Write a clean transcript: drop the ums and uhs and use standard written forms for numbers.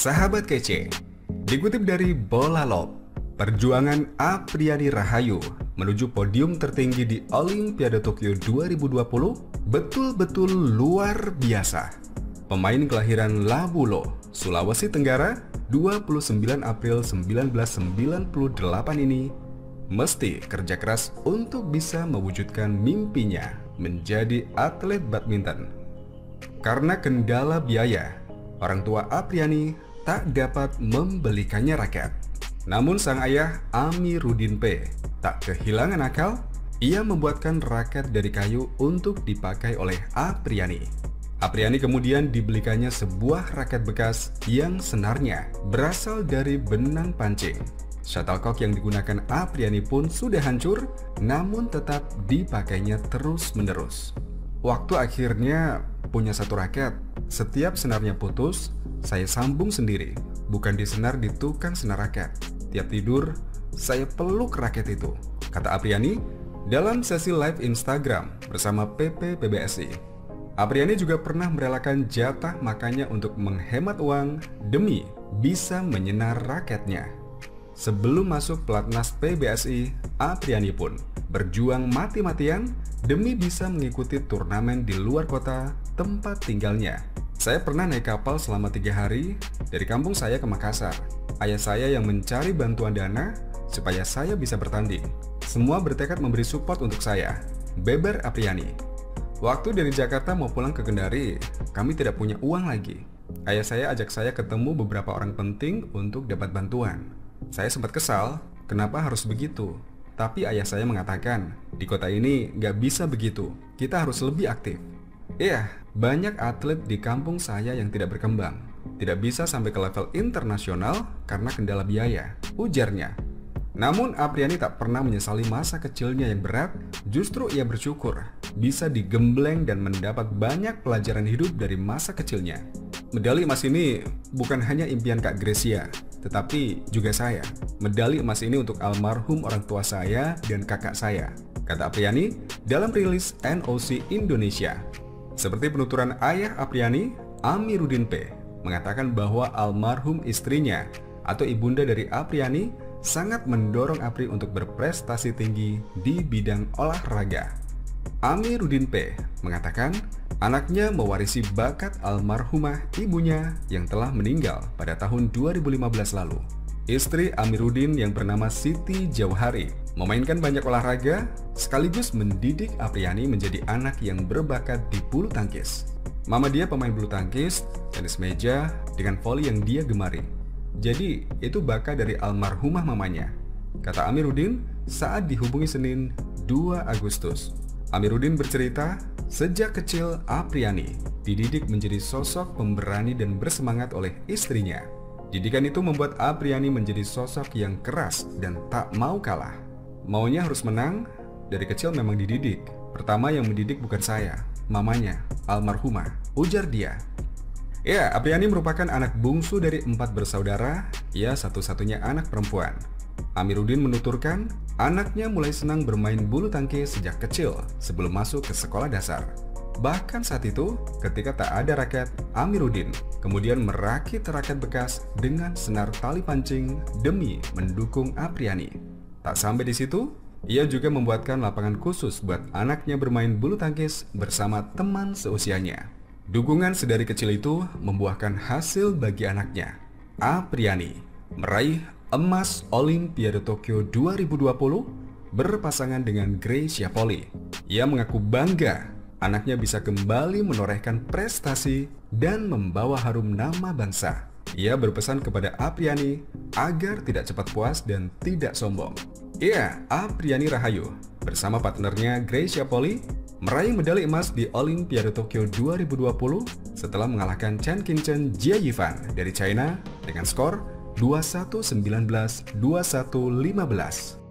Sahabat kece, dikutip dari Bolalop, perjuangan Apriani Rahayu menuju podium tertinggi di Olimpiade Tokyo 2020 betul-betul luar biasa. Pemain kelahiran Labulo, Sulawesi Tenggara, 29 April 1998 ini mesti kerja keras untuk bisa mewujudkan mimpinya menjadi atlet badminton. Karena kendala biaya, orang tua Apriani tak dapat membelikannya raket. Namun sang ayah Amiruddin P tak kehilangan akal. Ia membuatkan raket dari kayu untuk dipakai oleh Apriani. Apriani kemudian dibelikannya sebuah raket bekas yang senarnya berasal dari benang pancing. Shuttlecock yang digunakan Apriani pun sudah hancur, namun tetap dipakainya terus-menerus. Waktu akhirnya punya satu raket, setiap senarnya putus, saya sambung sendiri, bukan disenar di tukang senar raket. Tiap tidur, saya peluk raket itu, kata Apriani dalam sesi live Instagram bersama PP PBSI. Apriani juga pernah merelakan jatah makannya untuk menghemat uang demi bisa menyenar raketnya. Sebelum masuk pelatnas PBSI, Apriani pun berjuang mati-matian demi bisa mengikuti turnamen di luar kota tempat tinggalnya. Saya pernah naik kapal selama 3 hari dari kampung saya ke Makassar. Ayah saya yang mencari bantuan dana supaya saya bisa bertanding. Semua bertekad memberi support untuk saya, beber Apriani. Waktu dari Jakarta mau pulang ke Kendari, kami tidak punya uang lagi. Ayah saya ajak saya ketemu beberapa orang penting untuk dapat bantuan. Saya sempat kesal, kenapa harus begitu? Tapi ayah saya mengatakan, di kota ini nggak bisa begitu, kita harus lebih aktif. Iya, banyak atlet di kampung saya yang tidak berkembang, tidak bisa sampai ke level internasional karena kendala biaya, ujarnya. Namun Apriani tak pernah menyesali masa kecilnya yang berat, justru ia bersyukur bisa digembleng dan mendapat banyak pelajaran hidup dari masa kecilnya. Medali emas ini bukan hanya impian Kak Gracia, tetapi juga saya. Medali emas ini untuk almarhum orang tua saya dan kakak saya, kata Apriani dalam rilis NOC Indonesia. Seperti penuturan ayah Apriani, Amiruddin P mengatakan bahwa almarhum istrinya atau ibunda dari Apriani sangat mendorong Apri untuk berprestasi tinggi di bidang olahraga. Amiruddin P mengatakan anaknya mewarisi bakat almarhumah ibunya yang telah meninggal pada tahun 2015 lalu. Istri Amiruddin yang bernama Siti Jauhari memainkan banyak olahraga sekaligus mendidik Apriani menjadi anak yang berbakat di bulu tangkis. Mama dia pemain bulu tangkis, tenis meja, dengan voli yang dia gemari. Jadi itu bakat dari almarhumah mamanya, kata Amiruddin saat dihubungi Senin 2 Agustus. Amiruddin bercerita, sejak kecil Apriani dididik menjadi sosok pemberani dan bersemangat oleh istrinya. Didikan itu membuat Apriani menjadi sosok yang keras dan tak mau kalah. Maunya harus menang, dari kecil memang dididik. Pertama yang mendidik bukan saya, mamanya, almarhumah, ujar dia. Ya, Apriani merupakan anak bungsu dari 4 bersaudara, ia satu-satunya anak perempuan. Amiruddin menuturkan, anaknya mulai senang bermain bulu tangkis sejak kecil sebelum masuk ke sekolah dasar. Bahkan saat itu, ketika tak ada raket, Amiruddin kemudian merakit raket bekas dengan senar tali pancing demi mendukung Apriani. Tak sampai di situ, ia juga membuatkan lapangan khusus buat anaknya bermain bulu tangkis bersama teman seusianya. Dukungan sedari kecil itu membuahkan hasil bagi anaknya. Apriani meraih emas Olimpiade Tokyo 2020 berpasangan dengan Gracia Poli. Ia mengaku bangga anaknya bisa kembali menorehkan prestasi dan membawa harum nama bangsa. Ia berpesan kepada Apriani agar tidak cepat puas dan tidak sombong. Iya, Apriani Rahayu bersama partnernya Gracia Poli meraih medali emas di Olimpiade Tokyo 2020 setelah mengalahkan Chen Qingchen Jia Yifan dari China dengan skor 21-19, 21-15.